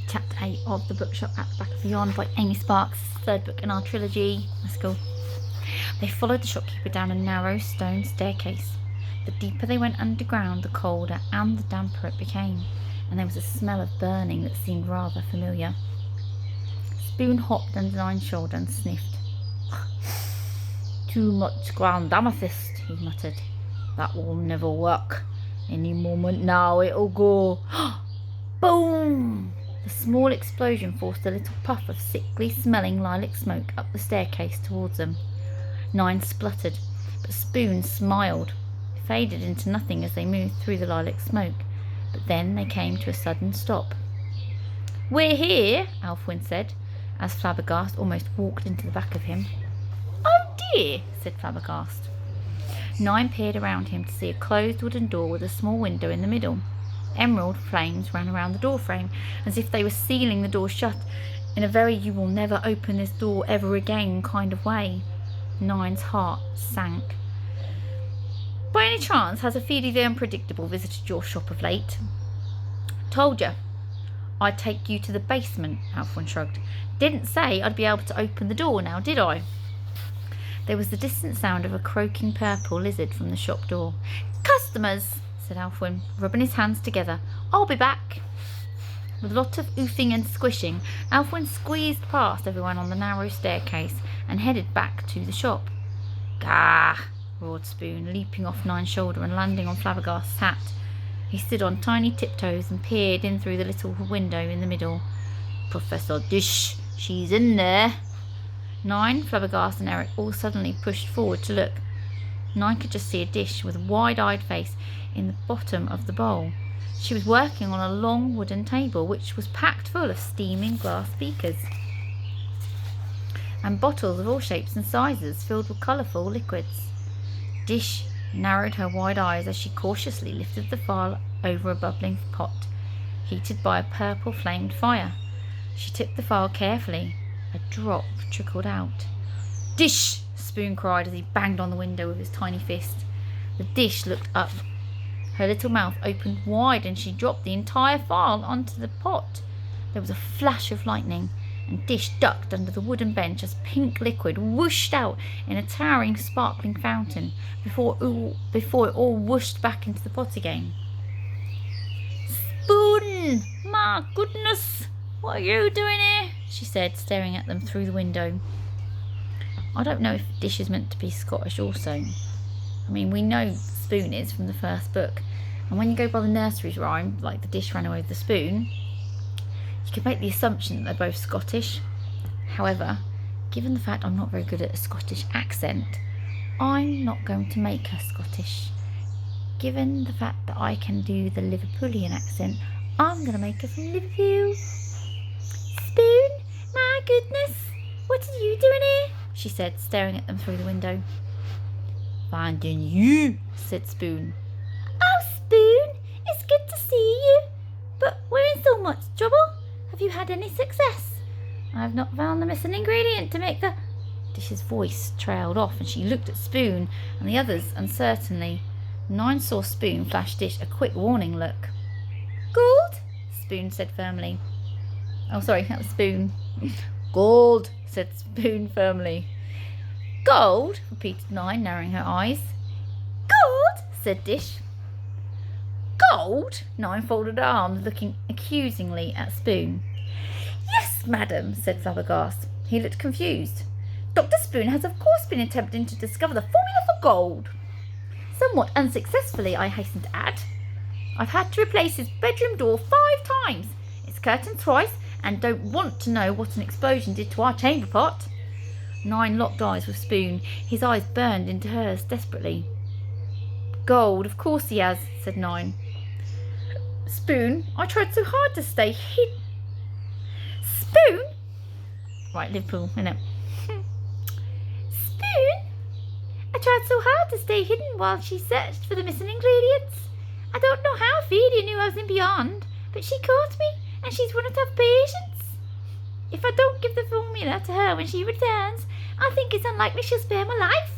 Chapter 8 of The Bookshop at the Back of Beyond by Amy Sparks, third book in our trilogy. Let's go. They followed the shopkeeper down a narrow stone staircase. The deeper they went underground, the colder and the damper it became, and there was a smell of burning that seemed rather familiar. Spoon hopped under Nine's shoulder and sniffed. "Too much ground amethyst," he muttered. "That will never work. Any moment now it'll go." Boom! The small explosion forced a little puff of sickly smelling lilac smoke up the staircase towards them. Nine spluttered, but Spoon smiled. It faded into nothing as they moved through the lilac smoke, but then they came to a sudden stop. "We're here," Alfwyn said, as Flabbergast almost walked into the back of him. "Oh dear," said Flabbergast. Nine peered around him to see a closed wooden door with a small window in the middle. Emerald flames ran around the doorframe, as if they were sealing the door shut in a very "you will never open this door ever again" kind of way. Nine's heart sank. "By any chance has a Feedy the Unpredictable visited your shop of late?" "Told you I'd take you to the basement," Alfwyn shrugged. "Didn't say I'd be able to open the door now, did I?" There was the distant sound of a croaking purple lizard from the shop door. "Customers," said Alfwyn, rubbing his hands together. "I'll be back." With a lot of oofing and squishing, Alfwyn squeezed past everyone on the narrow staircase and headed back to the shop. "Gah!" roared Spoon, leaping off Nine's shoulder and landing on Flabbergast's hat. He stood on tiny tiptoes and peered in through the little window in the middle. "Professor Dish, she's in there." Nine, Flabbergast and Eric all suddenly pushed forward to look. Nine could just see a dish with a wide-eyed face in the bottom of the bowl. She was working on a long wooden table which was packed full of steaming glass beakers and bottles of all shapes and sizes filled with colourful liquids. Dish narrowed her wide eyes as she cautiously lifted the file over a bubbling pot, heated by a purple flamed fire. She tipped the file carefully. A drop trickled out. "Dish!" Spoon cried as he banged on the window with his tiny fist. The dish looked up. Her little mouth opened wide and she dropped the entire file onto the pot. There was a flash of lightning, and Dish ducked under the wooden bench as pink liquid whooshed out in a towering sparkling fountain before it all whooshed back into the pot again. "Spoon! My goodness! What are you doing here?" she said, staring at them through the window. I don't know if Dish is meant to be Scottish also. I mean, we know Spoon is from the first book, and when you go by the nursery's rhyme, like the dish ran away with the spoon, you could make the assumption that they're both Scottish. However, given the fact I'm not very good at a Scottish accent, I'm not going to make her Scottish. Given the fact that I can do the Liverpoolian accent, I'm going to make her from Liverpool. "Spoon, my goodness, what are you doing here?" she said, staring at them through the window. "Finding you," said Spoon. "Oh, Spoon, it's good to see you. But we're in so much trouble. Have you had any success?" "I've not found the missing ingredient to make the—" Dish's voice trailed off and she looked at Spoon and the others uncertainly. Nine saw Spoon flash Dish a quick warning look. "Gold?" Spoon said firmly. Oh, sorry, that was Spoon. "Gold," said Spoon firmly. "Gold?" repeated Nine, narrowing her eyes. "Gold?" said Dish. "Gold?" Nine folded her arms, looking accusingly at Spoon. "Yes, madam," said Flabbergast. He looked confused. "Dr. Spoon has of course been attempting to discover the formula for gold. Somewhat unsuccessfully, I hasten to add. I've had to replace his bedroom door 5 times, its curtain twice, and don't want to know what an explosion did to our chamber pot." Nine locked eyes with Spoon. His eyes burned into hers desperately. "Gold, of course he has," said Nine. "Spoon, I tried so hard to stay hid—" "Spoon!" Right, Liverpool, innit? "Spoon! I tried so hard to stay hidden while she searched for the missing ingredients. I don't know how Feedy knew I was in Beyond, but she caught me, and she's one to have patience. If I don't give the formula to her when she returns, I think it's unlikely she'll spare my life."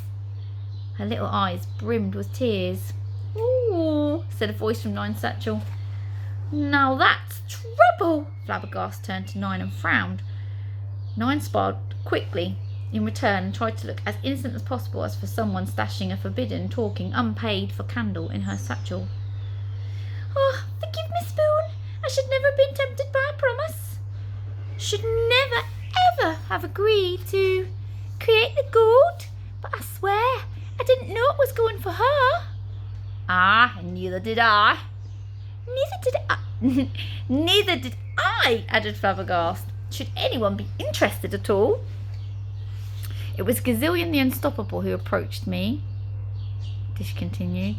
Her little eyes brimmed with tears. "Ooh," said a voice from Nine's satchel. "Now that's trouble." Flabbergast turned to Nine and frowned. Nine smiled quickly in return and tried to look as innocent as possible, as for someone stashing a forbidden, talking, unpaid for candle in her satchel. Oh, forgive me, Spoon. I should never have been tempted by a promise. Should never, ever have agreed to create the gold. But I swear, I didn't know it was going for her. Ah, neither did I. Neither did I, added Flabbergast. Should anyone be interested at all? It was Gazillion the Unstoppable who approached me, Dish continued.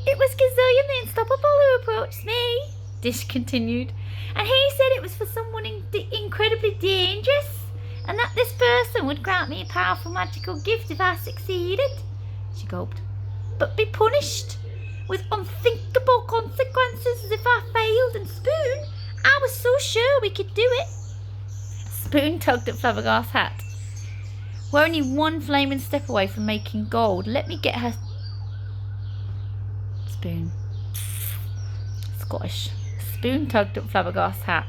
It was Gazillion the Unstoppable who approached me, Dish continued, and he said it was for someone incredibly dangerous, and that this person would grant me a powerful magical gift if I succeeded. She gulped. But be punished with unthinkable consequences as if I failed, and Spoon, I was so sure we could do it. Spoon tugged at Flabbergast's hat. We're only one flaming step away from making gold. Let me get her... Spoon. Scottish. Spoon tugged at Flabbergast's hat.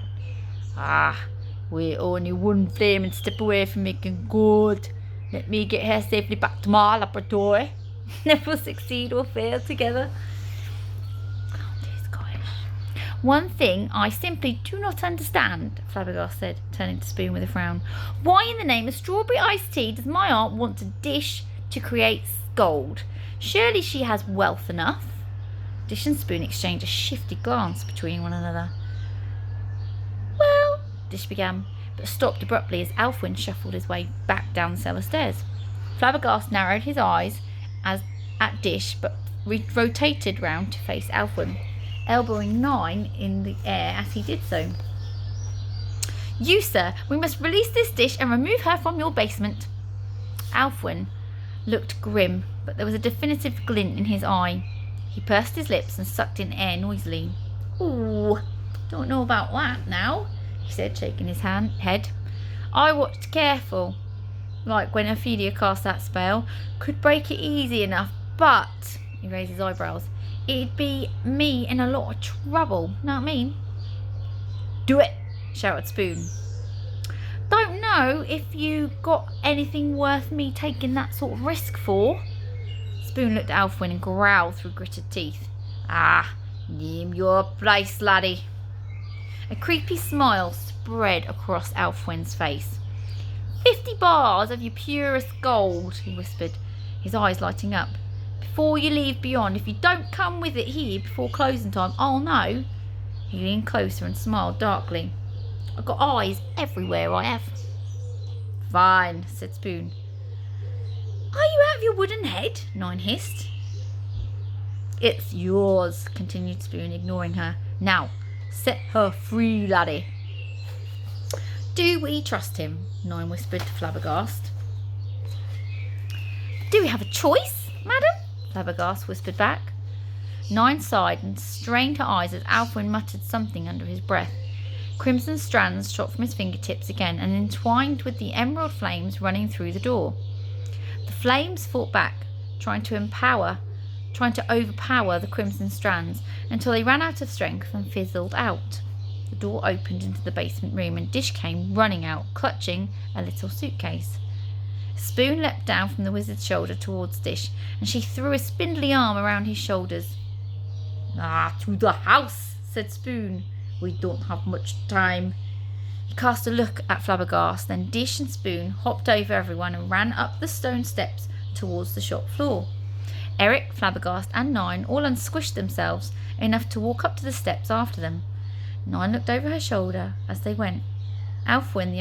We're only one flaming step away from making gold. Let me get her safely back to my laboratory. Never succeed or fail together. One thing I simply do not understand, Flabbergast said, turning to Spoon with a frown. Why in the name of strawberry iced tea does my aunt want a Dish to create gold? Surely she has wealth enough. Dish and Spoon exchanged a shifty glance between one another. Well, Dish began, but stopped abruptly as Alfwyn shuffled his way back down the cellar stairs. Flabbergast narrowed his eyes at Dish, but rotated round to face Alfwyn, elbowing Nine in the air as he did so. You, sir, we must release this Dish and remove her from your basement. Alfwyn looked grim, but there was a definitive glint in his eye. He pursed his lips and sucked in air noisily. Ooh, don't know about that now, he said, shaking his head. I watched careful, like when Ophelia cast that spell. Could break it easy enough, but, he raised his eyebrows, it'd be me in a lot of trouble, know what I mean? Do it, shouted Spoon. Don't know if you got anything worth me taking that sort of risk for. Spoon looked at Alfwyn and growled through gritted teeth. Name your price, laddie. A creepy smile spread across Alfwyn's face. 50 bars of your purest gold, he whispered, his eyes lighting up. Before you leave beyond, if you don't come with it here before closing time, I'll know. He leaned closer and smiled darkly. I've got eyes everywhere, I have. Fine, said Spoon. Are you out of your wooden head? Nine hissed. It's yours, continued Spoon, ignoring her. Now, set her free, laddie. Do we trust him? Nine whispered to Flabbergast. Do we have a choice, madam? Flabbergast whispered back. Nine sighed and strained her eyes as Alfwyn muttered something under his breath. Crimson strands shot from his fingertips again and entwined with the emerald flames running through the door. The flames fought back, trying to overpower the crimson strands until they ran out of strength and fizzled out. The door opened into the basement room and Dish came running out, clutching a little suitcase. Spoon leapt down from the wizard's shoulder towards Dish, and she threw a spindly arm around his shoulders. To the house, said Spoon. We don't have much time. He cast a look at Flabbergast, then Dish and Spoon hopped over everyone and ran up the stone steps towards the shop floor. Eric, Flabbergast and Nine all unsquished themselves enough to walk up to the steps after them. Nine looked over her shoulder as they went. Alfwyn, the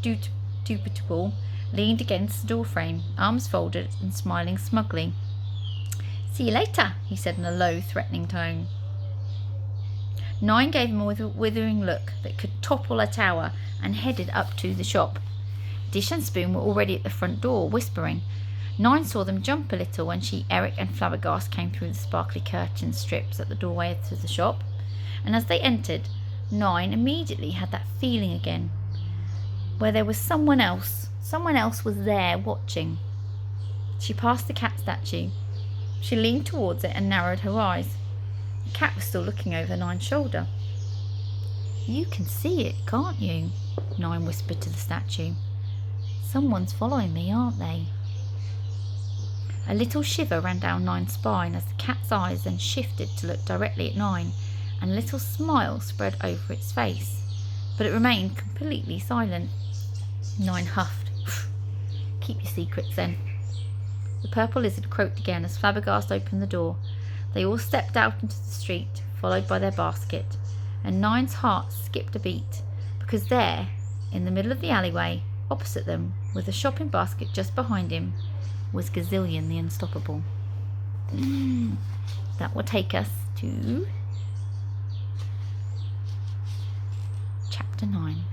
indubitable, leaned against the doorframe, arms folded and smiling smugly. See you later, he said in a low, threatening tone. Nine gave him a withering look that could topple a tower and headed up to the shop. Dish and Spoon were already at the front door, whispering. Nine saw them jump a little when Eric and Flabbergast came through the sparkly curtain strips at the doorway to the shop, and as they entered, Nine immediately had that feeling again, where there was someone else was there watching. She passed the cat statue, She leaned towards it and narrowed her eyes. The cat was still looking over Nine's shoulder. "You can see it, can't you?" Nine whispered to the statue. "Someone's following me, aren't they?" A little shiver ran down Nine's spine as the cat's eyes then shifted to look directly at Nine, and a little smile spread over its face. But it remained completely silent. Nine huffed. "Keep your secrets, then." The purple lizard croaked again as Flabbergast opened the door. They all stepped out into the street, followed by their basket, and Nine's heart skipped a beat, because there, in the middle of the alleyway, opposite them, with a shopping basket just behind him, was Gazillion the Unstoppable. That will take us to Chapter 9.